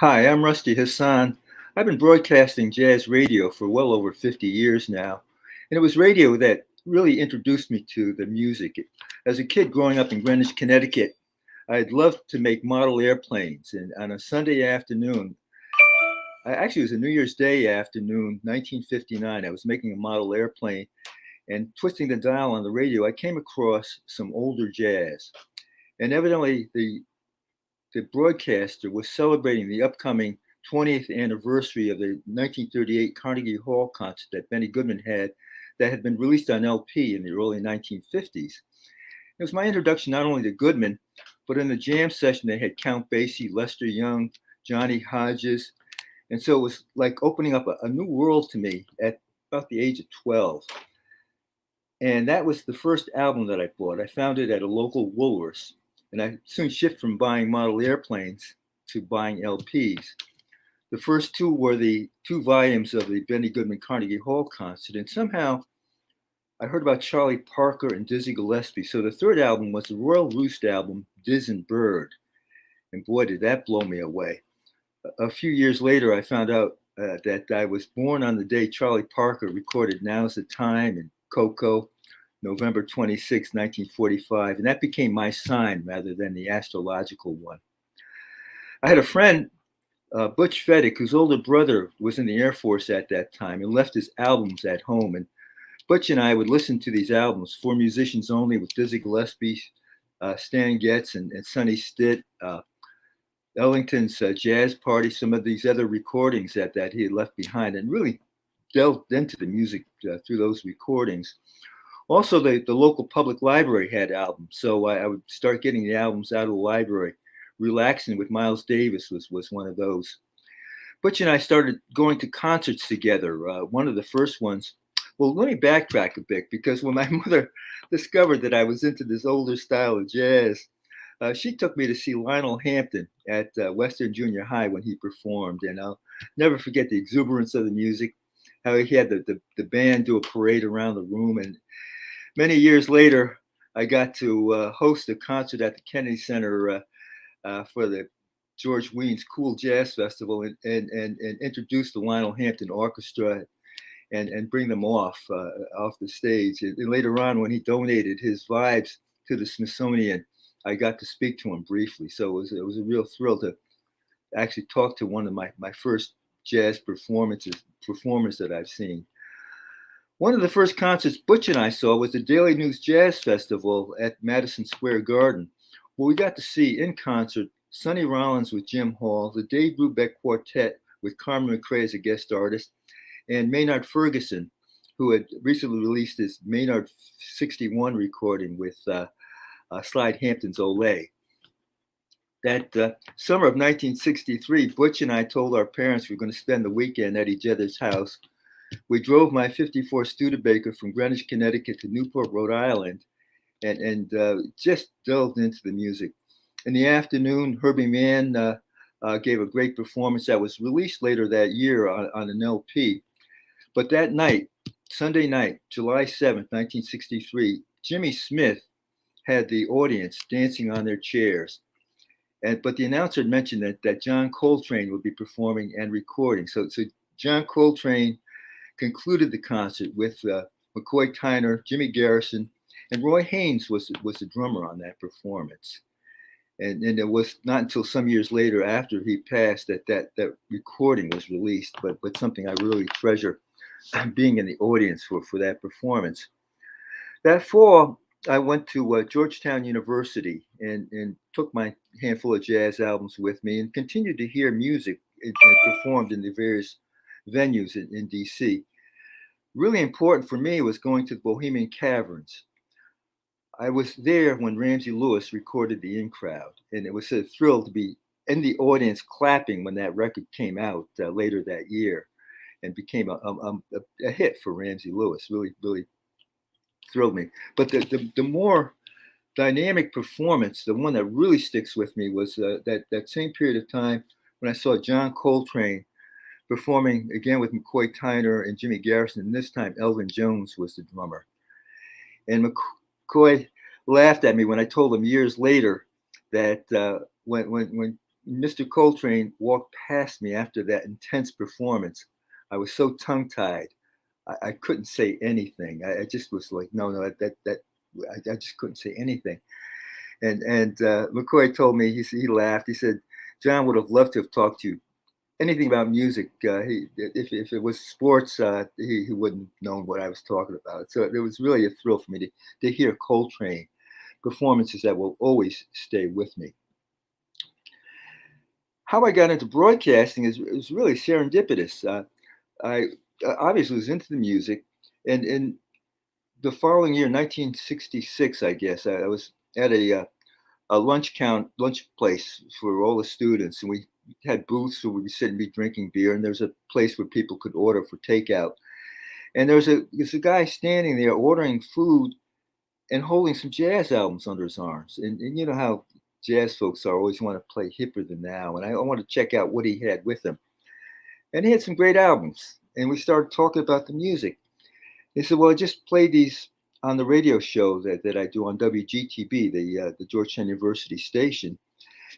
Hi, I'm Rusty Hassan. I've been broadcasting jazz radio for well over 50 years now. And it was radio that really introduced me to the music. As a kid growing up in Greenwich, Connecticut, I'd loved to make model airplanes. And on a Sunday afternoon, it was a New Year's Day afternoon, 1959, I was making a model airplane and twisting the dial on the radio. I came across some older jazz. And evidently, the broadcaster was celebrating the upcoming 20th anniversary of the 1938 Carnegie Hall concert that Benny Goodman had that had been released on LP in the early 1950s. It was my introduction not only to Goodman, but in the jam session they had Count Basie, Lester Young, Johnny Hodges. And so it was like opening up a new world to me at about the age of 12. And that was the first album that I bought. I found it at a local Woolworths. And I soon shifted from buying model airplanes to buying LPs. The first two were the two volumes of the Benny Goodman Carnegie Hall concert. And somehow I heard about Charlie Parker and Dizzy Gillespie. So the third album was the Royal Roost album, Diz and Bird. And boy, did that blow me away. A few years later, I found out that I was born on the day Charlie Parker recorded Now's the Time and Coco, November 26, 1945. And that became my sign rather than the astrological one. I had a friend, Butch Feddick, whose older brother was in the Air Force at that time and left his albums at home. And Butch and I would listen to these albums, For Musicians Only with Dizzy Gillespie, Stan Getz, and Sonny Stitt, Ellington's Jazz Party, some of these other recordings that he had left behind, and really delved into the music through those recordings. Also, the local public library had albums, so I would start getting the albums out of the library. Relaxing with Miles Davis was one of those. Butch and I started going to concerts together. One of the first ones, well, let me backtrack a bit, because when my mother discovered that I was into this older style of jazz, she took me to see Lionel Hampton at Western Junior High when he performed. And I'll never forget the exuberance of the music, how he had the band do a parade around the room. And many years later, I got to host a concert at the Kennedy Center for the George Weins Cool Jazz Festival and introduce the Lionel Hampton Orchestra and bring them off the stage. And later on, when he donated his vibes to the Smithsonian, I got to speak to him briefly. So it was a real thrill to actually talk to one of my first jazz performers that I've seen. One of the first concerts Butch and I saw was the Daily News Jazz Festival at Madison Square Garden, where we got to see in concert Sonny Rollins with Jim Hall, the Dave Brubeck Quartet with Carmen McRae as a guest artist, and Maynard Ferguson, who had recently released his Maynard 61 recording with Slide Hampton's Olé. That summer of 1963, Butch and I told our parents we were going to spend the weekend at each other's house. We drove my 54 Studebaker from Greenwich, Connecticut to Newport, Rhode Island, and just delved into the music. In the afternoon, Herbie Mann gave a great performance that was released later that year on an LP. But that night, Sunday night, July 7th, 1963, Jimmy Smith had the audience dancing on their chairs. But the announcer had mentioned that John Coltrane would be performing and recording. So John Coltrane concluded the concert with McCoy Tyner, Jimmy Garrison, and Roy Haynes was the drummer on that performance. And it was not until some years later, after he passed, that recording was released. But something I really treasure, being in the audience for that performance. That fall, I went to Georgetown University and took my handful of jazz albums with me and continued to hear music performed in the various venues in DC. Really important for me was going to the Bohemian Caverns. I was there when Ramsey Lewis recorded The In Crowd, and it was a thrill to be in the audience clapping when that record came out later that year and became a hit for Ramsey Lewis. Really, really thrilled me. But the more dynamic performance, the one that really sticks with me, was that same period of time when I saw John Coltrane performing again with McCoy Tyner and Jimmy Garrison, and this time Elvin Jones was the drummer. And McCoy laughed at me when I told him years later that when Mr. Coltrane walked past me after that intense performance. I was so tongue-tied. I couldn't say anything. I just was like, no, no, I just couldn't say anything. And McCoy told me, he laughed. He said, John would have loved to have talked to you anything about music. If it was sports, he wouldn't have known what I was talking about. So it was really a thrill for me to hear Coltrane performances that will always stay with me. How I got into broadcasting is really serendipitous. I obviously was into the music, and in the following year, 1966, I guess, I was at a lunch place for all the students, and we had booths where we'd sit and be drinking beer, and there's a place where people could order for takeout. And there's a guy standing there ordering food and holding some jazz albums under his arms. And you know how jazz folks are, always want to play hipper than now. And I want to check out what he had with him. And he had some great albums. And we started talking about the music. He said, well, I just played these on the radio show that I do on WGTB, the Georgetown University station.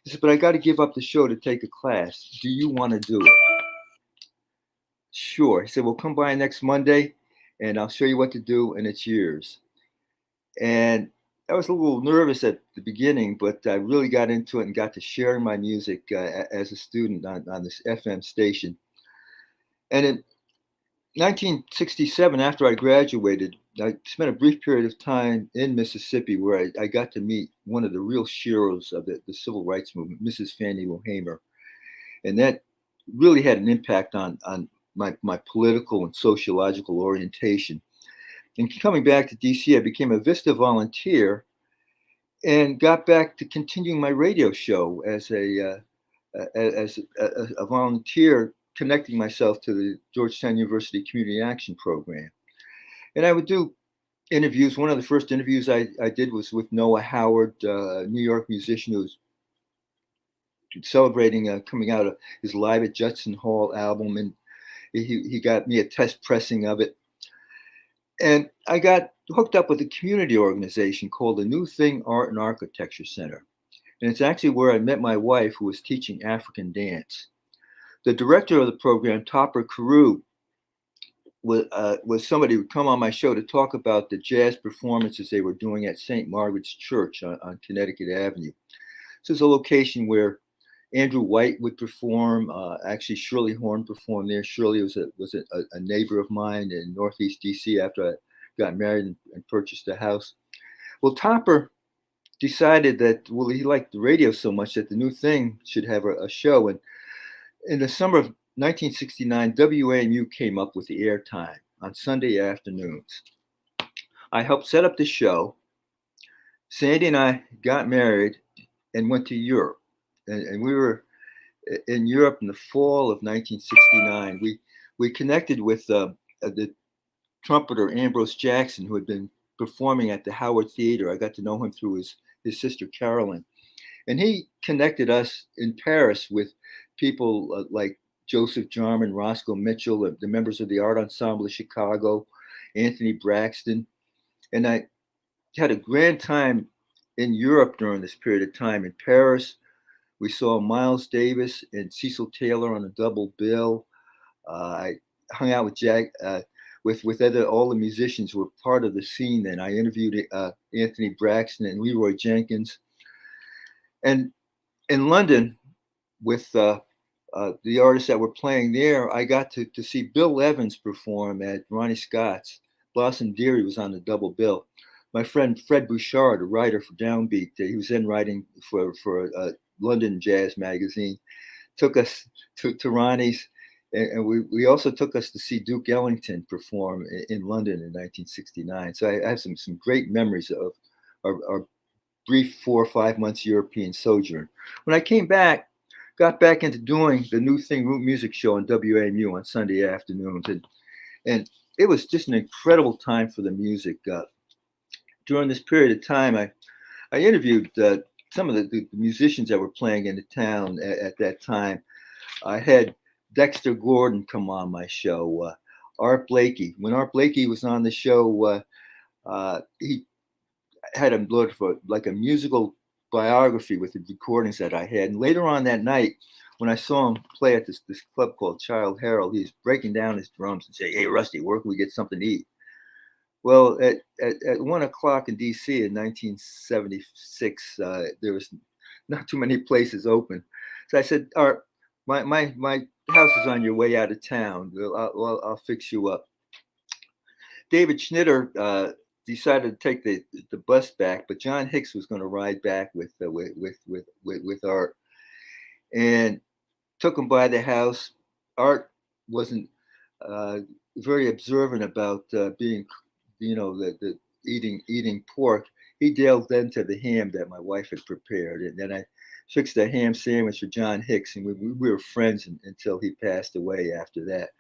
He said, but I got to give up the show to take a class. Do you want to do it? Sure. He said, well, come by next Monday and I'll show you what to do, and it's yours. And I was a little nervous at the beginning, but I really got into it and got to sharing my music as a student on this FM station. And in 1967, after I graduated, I spent a brief period of time in Mississippi where I got to meet one of the real heroes of the civil rights movement, Mrs. Fannie Lou Hamer. And that really had an impact on my political and sociological orientation. And coming back to DC, I became a Vista volunteer and got back to continuing my radio show as a volunteer, connecting myself to the Georgetown University Community Action Program. And I would do interviews. One of the first interviews I did was with Noah Howard, a New York musician who was celebrating coming out of his Live at Judson Hall album. And he got me a test pressing of it. And I got hooked up with a community organization called the New Thing Art and Architecture Center. And it's actually where I met my wife, who was teaching African dance. The director of the program, Topper Carew, was somebody who would come on my show to talk about the jazz performances they were doing at St. Margaret's Church on Connecticut Avenue. This is a location where Andrew White would perform. Actually, Shirley Horn performed there. Shirley was a neighbor of mine in Northeast DC after I got married and purchased a house. Well, Topper decided that, well, he liked the radio so much that the New Thing should have a show. And in the summer of 1969, WAMU came up with the airtime on Sunday afternoons. I helped set up the show. Sandy and I got married and went to Europe. And we were in Europe in the fall of 1969. We connected with the trumpeter Ambrose Jackson, who had been performing at the Howard Theater. I got to know him through his sister Carolyn. And he connected us in Paris with people like Joseph Jarman, Roscoe Mitchell, the members of the Art Ensemble of Chicago, Anthony Braxton. And I had a grand time in Europe during this period of time. In Paris, we saw Miles Davis and Cecil Taylor on a double bill. I hung out with Jack, with all the musicians who were part of the scene then. I interviewed Anthony Braxton and Leroy Jenkins. And in London, with the artists that were playing there, I got to see Bill Evans perform at Ronnie Scott's. Blossom Dearie was on the double bill. My friend Fred Bouchard, a writer for Downbeat, he was then writing for London Jazz magazine, took us to Ronnie's, and we also took us to see Duke Ellington perform in London in 1969. So I have some great memories of our brief 4 or 5 months European sojourn. When I came back, got back into doing the New Thing Root Music Show on WAMU on Sunday afternoons, and it was just an incredible time for the music. During this period of time, I interviewed some of the musicians that were playing in the town at that time. I had Dexter Gordon come on my show, Art Blakey. When Art Blakey was on the show, he had him look for like a musical biography with the recordings that I had. And later on that night, when I saw him play at this club called Child Herald, he was breaking down his drums and saying, "Hey, Rusty, where can we get something to eat?" Well, at 1 o'clock in D.C. in 1976, there was not too many places open. So I said, "Art, my house is on your way out of town. I'll fix you up." David Schnitter decided to take the bus back, but John Hicks was going to ride back with Art, and took him by the house. Art wasn't uh, very observant about being, the eating pork. He delved into the ham that my wife had prepared, and then I fixed a ham sandwich for John Hicks, and we were friends until he passed away after that.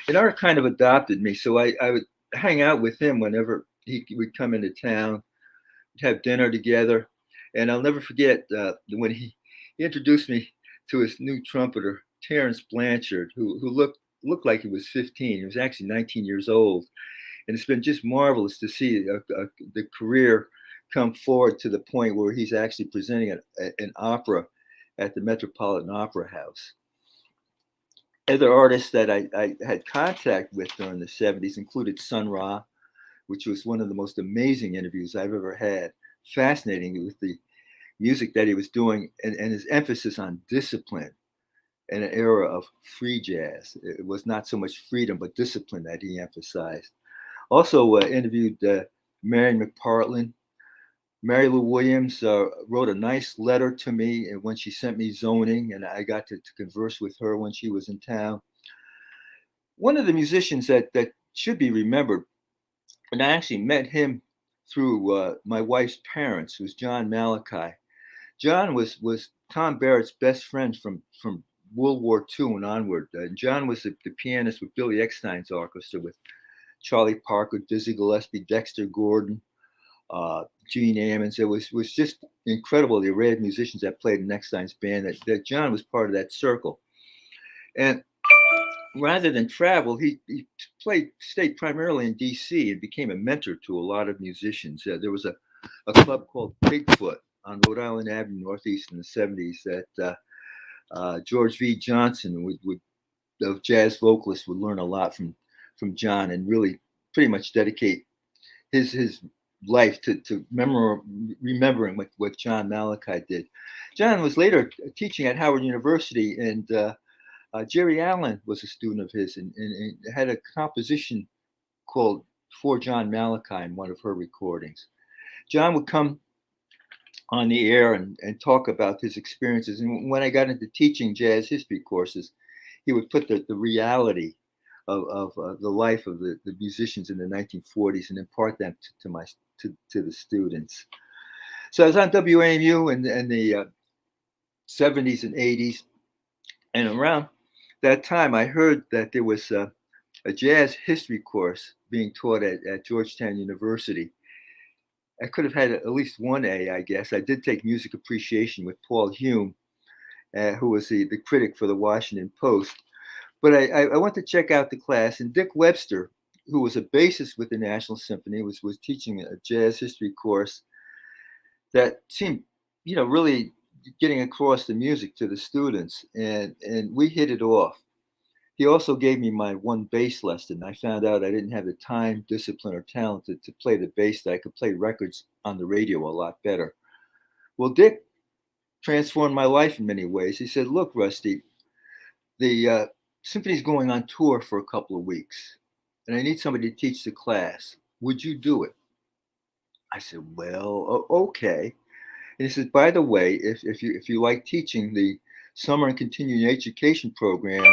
And Art kind of adopted me, so I would hang out with him whenever he would come into town, have dinner together. And I'll never forget when he introduced me to his new trumpeter, Terrence Blanchard, who looked like he was 15. He was actually 19 years old. And it's been just marvelous to see the career come forward to the point where he's actually presenting an opera at the Metropolitan Opera House. Other artists that I had contact with during the 70s included Sun Ra, which was one of the most amazing interviews I've ever had. Fascinating with the music that he was doing and his emphasis on discipline in an era of free jazz. It was not so much freedom, but discipline that he emphasized. Also interviewed Mary McPartlin. Mary Lou Williams wrote a nice letter to me when she sent me zoning, and I got to converse with her when she was in town. One of the musicians that should be remembered, and I actually met him through my wife's parents, was John Malachi. John was Tom Barrett's best friend from World War II and onward. John was the pianist with Billy Eckstine's orchestra with Charlie Parker, Dizzy Gillespie, Dexter Gordon, Gene Ammons. It was just incredible, the array of musicians that played in Eckstine's band, that John was part of that circle. And rather than travel, he stayed primarily in D.C. and became a mentor to a lot of musicians. There was a club called Bigfoot on Rhode Island Avenue Northeast in the 70s that George V. Johnson would of jazz vocalists would learn a lot from John, and really pretty much dedicate his life to remembering what John Malachi did. John was later teaching at Howard University, and Jerry Allen was a student of his, and had a composition called For John Malachi in one of her recordings. John would come on the air and talk about his experiences. And when I got into teaching jazz history courses, he would put the reality of the life of the musicians in the 1940s and impart them to the students. So I was on WAMU in the 70s and 80s, and around that time I heard that there was a jazz history course being taught at Georgetown University. I could have had at least one A, I guess. I did take music appreciation with Paul Hume, who was the critic for the Washington Post. But I went to check out the class, and Dick Webster, who was a bassist with the National Symphony, was teaching a jazz history course that seemed, really getting across the music to the students, and we hit it off. He also gave me my one bass lesson. I found out I didn't have the time, discipline, or talent to play the bass, that I could play records on the radio a lot better. Well, Dick transformed my life in many ways. He said, "Look, Rusty, the symphony's going on tour for a couple of weeks, and I need somebody to teach the class. Would you do it?" I said, "Well, okay." And he said, "By the way, if you like teaching, the summer and continuing education program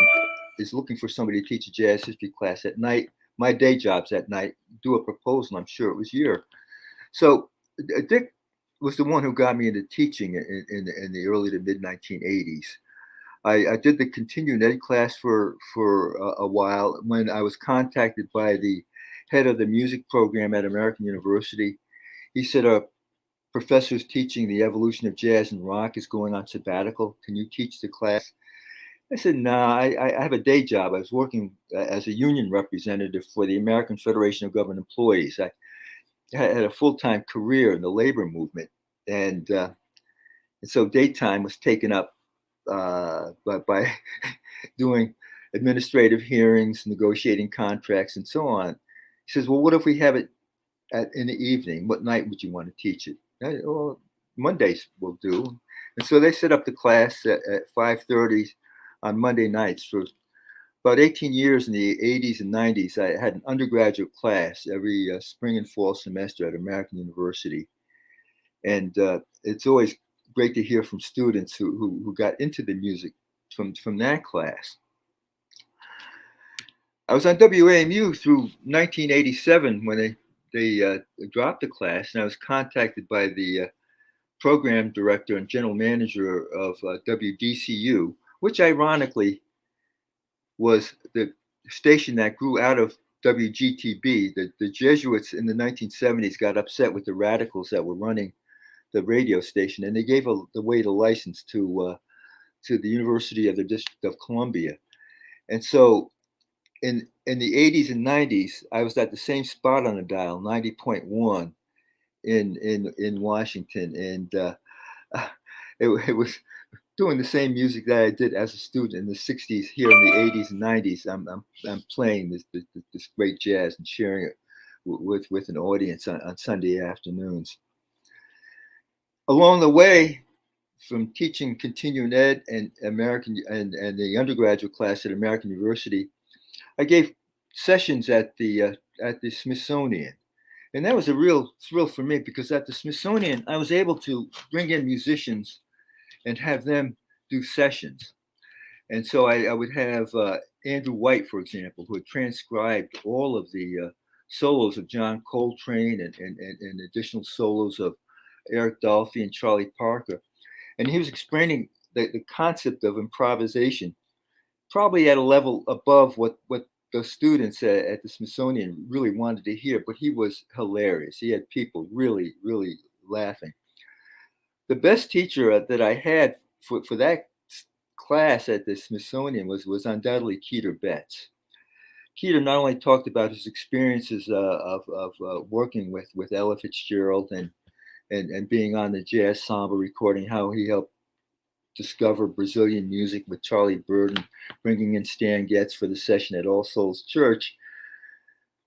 is looking for somebody to teach a jazz history class at night. My day job's at night. Do a proposal. I'm sure it was your." So Dick was the one who got me into teaching in the early to mid 1980s. I did the continuing ed class for a while. When I was contacted by the head of the music program at American University, he said, "A professor's teaching the evolution of jazz and rock is going on sabbatical. Can you teach the class?" I said, "No, I have a day job. I was working as a union representative for the American Federation of Government Employees. I had a full-time career in the labor movement, and And so daytime was taken up by doing administrative hearings, negotiating contracts, and so on. He says, well, what if we have it in the evening? What night would you want to teach it? Well, Mondays will do. And so they set up the class at 5:30 on Monday nights for about 18 years. In the 80s and 90s, I had an undergraduate class every spring and fall semester at American University. And it's always great to hear from students who got into the music from that class. I was on WAMU through 1987 when they dropped the class, and I was contacted by the program director and general manager of WDCU, which ironically was the station that grew out of WGTB. The Jesuits in the 1970s got upset with the radicals that were running the radio station, and they gave away the license to the University of the District of Columbia. And so in the 80s and 90s, I was at the same spot on the dial, 90.1 in Washington, and it was doing the same music that I did as a student in the 60s. Here in the 80s and 90s, I'm playing this great jazz and sharing it with an audience on Sunday afternoons. Along the way, from teaching continuing ed and the undergraduate class at American University, I gave sessions at the Smithsonian. And that was a real thrill for me, because at the Smithsonian, I was able to bring in musicians and have them do sessions. And so I would have Andrew White, for example, who had transcribed all of the solos of John Coltrane and additional solos of Eric Dolphy and Charlie Parker. And he was explaining the concept of improvisation, probably at a level above what the students at the Smithsonian really wanted to hear, but he was hilarious. He had people really, really laughing. The best teacher that I had for that class at the Smithsonian was undoubtedly Keeter Betts. Keeter not only talked about his experiences of working with Ella Fitzgerald and being on the Jazz Samba recording, how he helped discover Brazilian music with Charlie Bird and bringing in Stan Getz for the session at All Souls Church.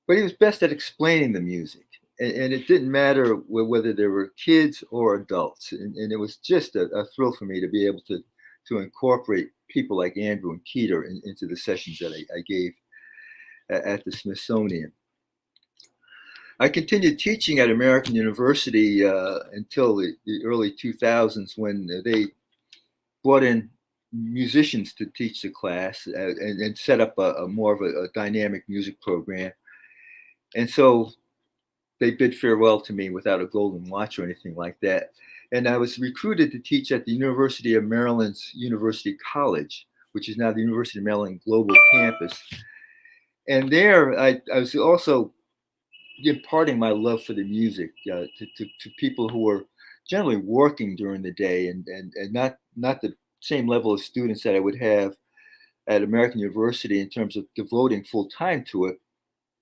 But he was best at explaining the music. And it didn't matter whether there were kids or adults. And it was just a thrill for me to be able to incorporate people like Andrew and Keeter into the sessions that I gave at the Smithsonian. I continued teaching at American University until the early 2000s, when they brought in musicians to teach the class and set up a more of a dynamic music program. And so they bid farewell to me without a golden watch or anything like that. And I was recruited to teach at the University of Maryland's University College, which is now the University of Maryland Global Campus. And there I was also imparting my love for the music to people who were generally working during the day and not the same level of students that I would have at American University in terms of devoting full time to it,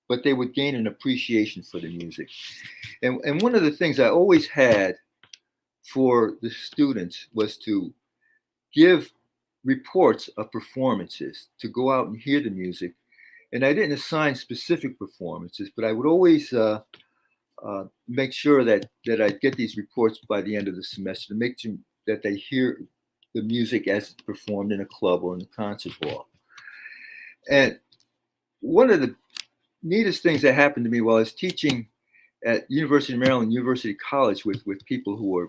but they would gain an appreciation for the music. And one of the things I always had for the students was to give reports of performances, to go out and hear the music. And I didn't assign specific performances, but I would always make sure that I get these reports by the end of the semester, to make sure that they hear the music as it's performed in a club or in a concert hall. And one of the neatest things that happened to me while I was teaching at University of Maryland University College with people who were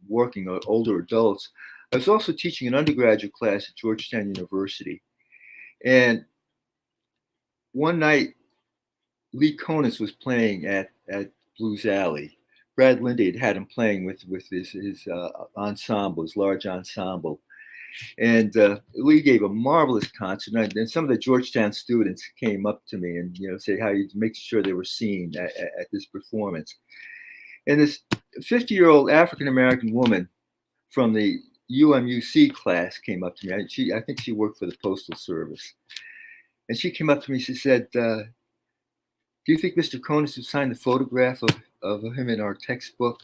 working, older adults, I was also teaching an undergraduate class at Georgetown University. And one night, Lee Konitz was playing at Blues Alley. Brad Lindy had him playing with his ensemble, his large ensemble. And Lee gave a marvelous concert. And some of the Georgetown students came up to me and say how you make sure they were seen at this performance. And this 50-year-old African-American woman from the UMUC class came up to me. I think she worked for the Postal Service. And she came up to me, she said, do you think Mr. Konitz would sign the photograph of him in our textbook?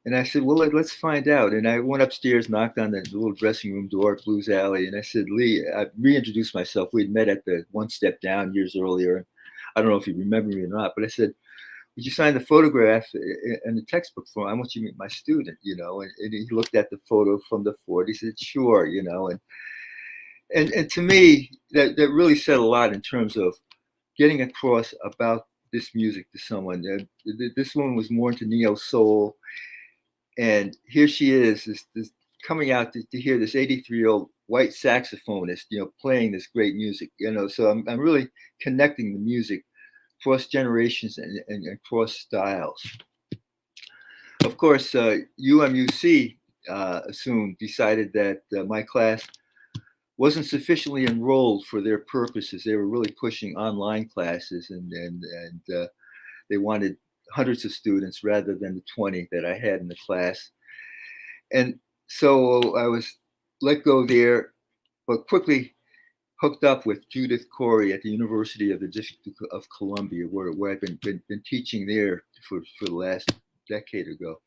And I said, well, let's find out. And I went upstairs, knocked on the little dressing room door at Blues Alley. And I said, Lee, I reintroduced myself. We'd met at the One Step Down years earlier. I don't know if you remember me or not, but I said, would you sign the photograph in the textbook form? I want you to meet my student, and he looked at the photo from the fort. He said, sure, and to me, that really said a lot in terms of getting across about this music to someone. This woman was more into neo soul, and here she is, this coming out to hear this 83-year-old white saxophonist, playing this great music. So I'm really connecting the music across generations and across styles. Of course, UMUC soon decided that my class wasn't sufficiently enrolled for their purposes. They were really pushing online classes, and they wanted hundreds of students rather than the 20 that I had in the class. And so I was let go there, but quickly hooked up with Judith Corey at the University of the District of Columbia, where I've been teaching there for the last decade ago.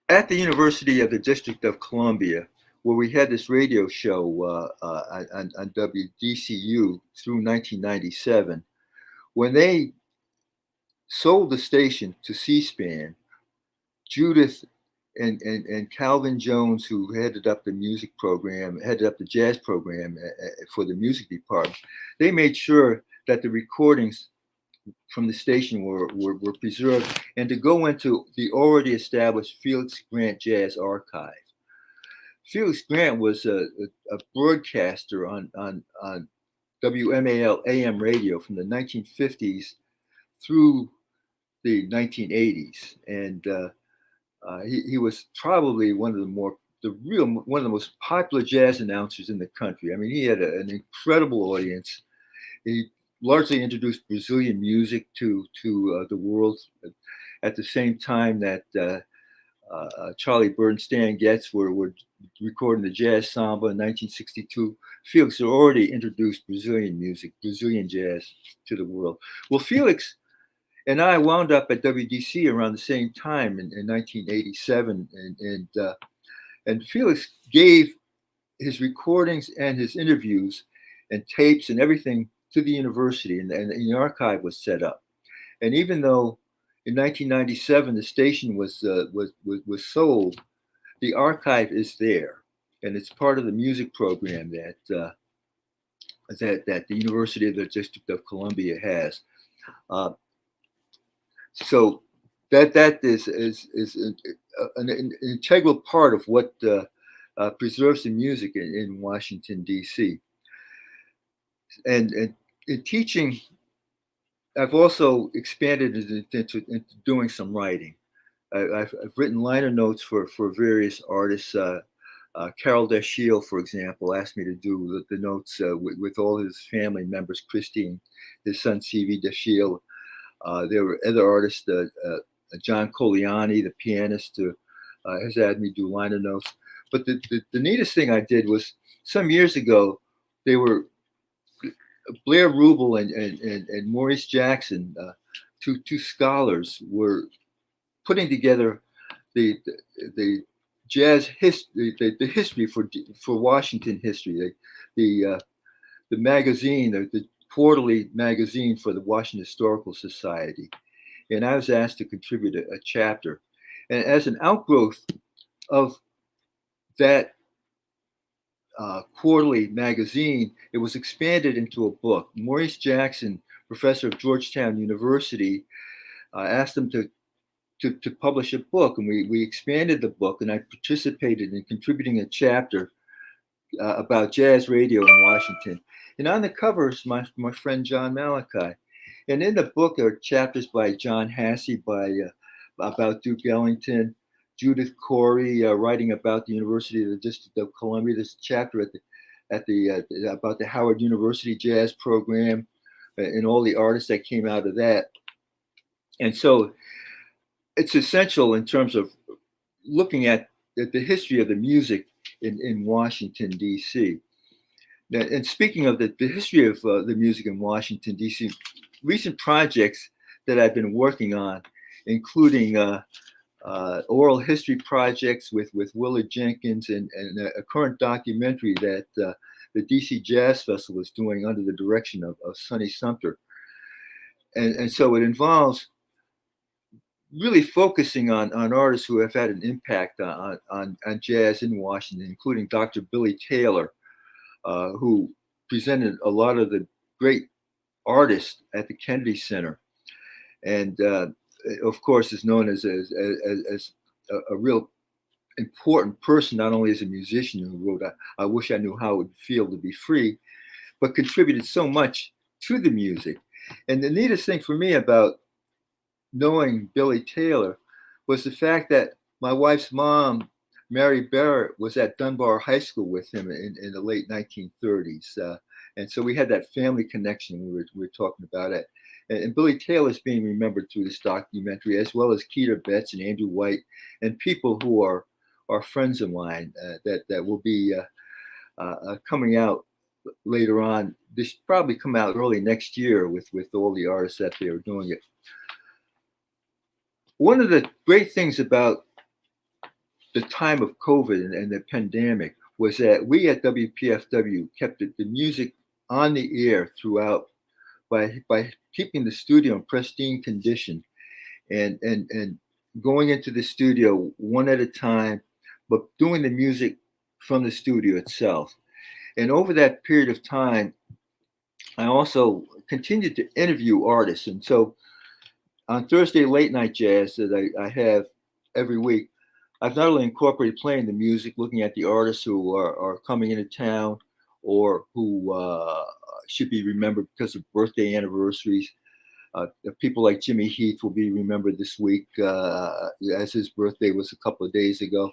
At the University of the District of Columbia, where we had this radio show on WDCU through 1997, when they sold the station to C-SPAN, Judith and Calvin Jones, who headed up the music program, headed up the jazz program for the music department, they made sure that the recordings from the station were preserved and to go into the already established Felix Grant Jazz Archive. Felix Grant was a broadcaster on WMAL AM radio from the 1950s through the 1980s, and he was probably one of the most popular jazz announcers in the country. I mean, he had an incredible audience. He largely introduced Brazilian music to the world at the same time that Charlie Bird and Stan Getz were recording the jazz samba in 1962. Felix had already introduced Brazilian music, Brazilian jazz to the world. Well, Felix and I wound up at WDC around the same time in 1987, and Felix gave his recordings and his interviews and tapes and everything to the university, and the archive was set up. And even though in 1997 the station was sold, the archive is there, and it's part of the music program that the University of the District of Columbia has. So that is an integral part of what preserves the music in Washington, D.C. And in teaching, I've also expanded into doing some writing. I've written liner notes for various artists. Carol Dashiell, for example, asked me to do the notes with all his family members, Christine, his son C.V. Dashiell. There were other artists, John Coliani, the pianist, has had me do liner notes. But the neatest thing I did was some years ago, they were Blair Rubel and Maurice Jackson, two scholars, were putting together the jazz history, the history for Washington history, the magazine, the quarterly magazine for the Washington Historical Society. And I was asked to contribute a chapter. And as an outgrowth of that quarterly magazine, it was expanded into a book. Maurice Jackson, professor of Georgetown University, asked him to publish a book, and we expanded the book, and I participated in contributing a chapter about jazz radio in Washington. And on the cover is my friend John Malachi. And in the book are chapters by John Hassey about Duke Ellington, Judith Corey writing about the University of the District of Columbia. There's a chapter about the Howard University Jazz Program and all the artists that came out of that. And so it's essential in terms of looking at the history of the music in Washington, D.C. And speaking of the history of the music in Washington, D.C., recent projects that I've been working on, including oral history projects with Willard Jenkins, and a current documentary that the DC Jazz Festival is doing under the direction of Sonny Sumter. And so it involves really focusing on artists who have had an impact on jazz in Washington, including Dr. Billy Taylor, who presented a lot of the great artists at the Kennedy Center. And of course, is known as a real important person, not only as a musician who wrote I Wish I Knew How It Would Feel to Be Free, but contributed so much to the music. And the neatest thing for me about knowing Billy Taylor was the fact that my wife's mom, Mary Barrett, was at Dunbar High School with him in the late 1930s. And so we had that family connection we were talking about it. And Billy Taylor is being remembered through this documentary, as well as Keita Betts and Andrew White, and people who are friends of mine that will be coming out later on. This probably come out early next year with all the artists that they are doing it. One of the great things about the time of COVID and the pandemic was that we at WPFW kept the music on the air throughout by keeping the studio in pristine condition and going into the studio one at a time, but doing the music from the studio itself. And over that period of time, I also continued to interview artists. And so on Thursday Late Night Jazz that I have every week, I've not only incorporated playing the music, looking at the artists who are coming into town or who should be remembered because of birthday anniversaries. People like Jimmy Heath will be remembered this week, as his birthday was a couple of days ago.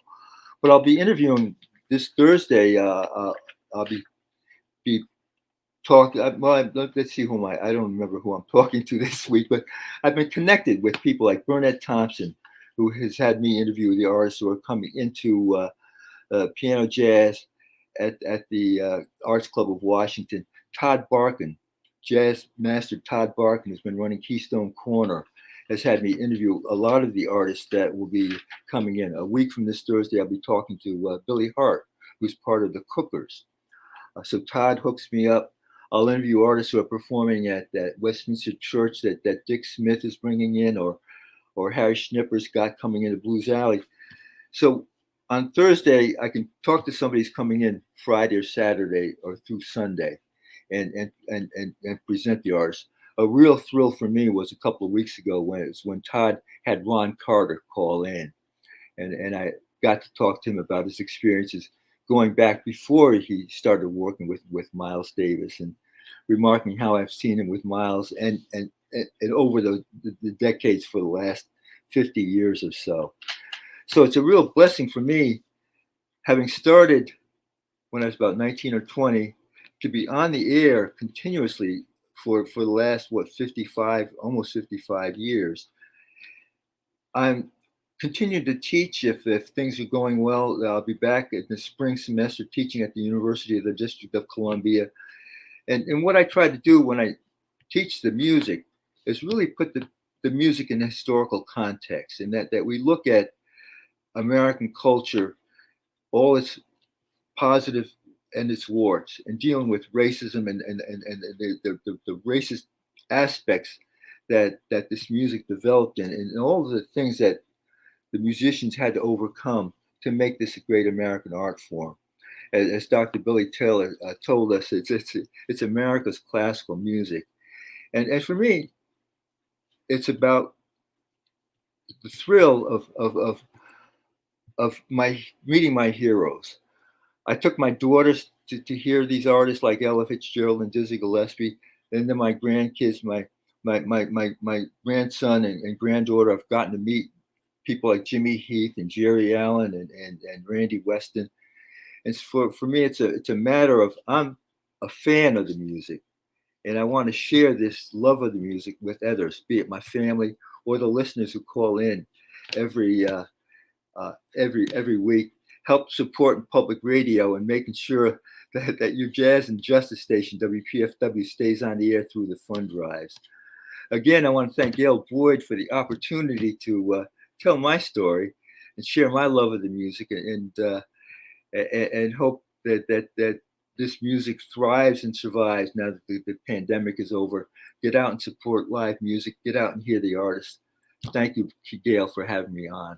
But I'll be interviewing this Thursday. I'll be talking. Well, let's see who I don't remember who I'm talking to this week, but I've been connected with people like Burnett Thompson, who has had me interview the artists who are coming into piano jazz at the Arts Club of Washington. Todd Barkin, jazz master Todd Barkin, has been running Keystone Corner, has had me interview a lot of the artists that will be coming in. A week from this Thursday, I'll be talking to Billy Hart, who's part of the Cookers. So Todd hooks me up. I'll interview artists who are performing at that Westminster Church that Dick Smith is bringing in, or Harry Schnipper's got coming into Blues Alley. So on Thursday, I can talk to somebody who's coming in Friday or Saturday or through Sunday and present the artists. A real thrill for me was a couple of weeks ago when Todd had Ron Carter call in, and I got to talk to him about his experiences going back before he started working with Miles Davis, and remarking how I've seen him with Miles and over the decades for the last 50 years or so. So it's a real blessing for me, having started when I was about 19 or 20, to be on the air continuously for the last, 55, almost 55 years. I'm continuing to teach if things are going well. I'll be back in the spring semester teaching at the University of the District of Columbia. And what I try to do when I teach the music is really put the music in historical context, and that we look at American culture, all its positive and its warts, and dealing with racism and the racist aspects that this music developed in, and all of the things that the musicians had to overcome to make this a great American art form. As Dr. Billy Taylor told us, it's America's classical music, and for me, it's about the thrill of my meeting my heroes. I took my daughters to hear these artists like Ella Fitzgerald and Dizzy Gillespie, and then my grandkids, my grandson and granddaughter, I've gotten to meet people like Jimmy Heath and Jerry Allen and Randy Weston. And for me, it's a matter of, I'm a fan of the music, and I want to share this love of the music with others, be it my family or the listeners who call in every week. Help support public radio and making sure that your jazz and justice station, WPFW, stays on the air through the fund drives. Again, I want to thank Gail Boyd for the opportunity to tell my story and share my love of the music, and hope that this music thrives and survives now that the pandemic is over. Get out and support live music. Get out and hear the artists. Thank you, Gail, for having me on.